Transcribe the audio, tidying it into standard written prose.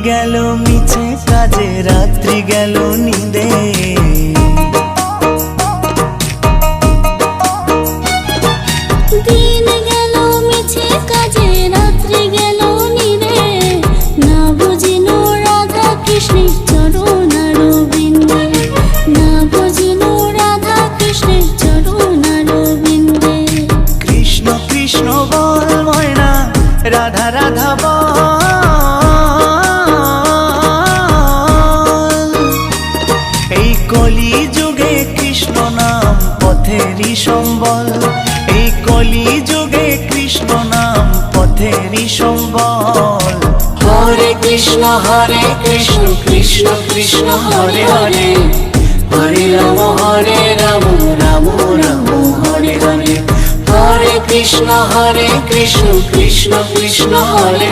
গেল মিছে কাজে, রাত্রি গেল নিদে। দিন গেল মিছে কাজে, রাত্রি গেল নিদে। না বুঝিল রাধা কৃষ্ণের চরণ অরবিন্দে, না বুঝিল রাধা কৃষ্ণের চরণ অরবিন্দে। কৃষ্ণ কৃষ্ণ বল ময়না, রাধা রাধা বল। এই কলি যুগে কৃষ্ণ নাম পথেরই সম্বল, এই কলি যুগে কৃষ্ণ নাম পথেরই সম্বল। হরে কৃষ্ণ কৃষ্ণ কৃষ্ণ হরে হরে, হরে রাম রাম রাম হরে হরে। হরে কৃষ্ণ কৃষ্ণ কৃষ্ণ হরে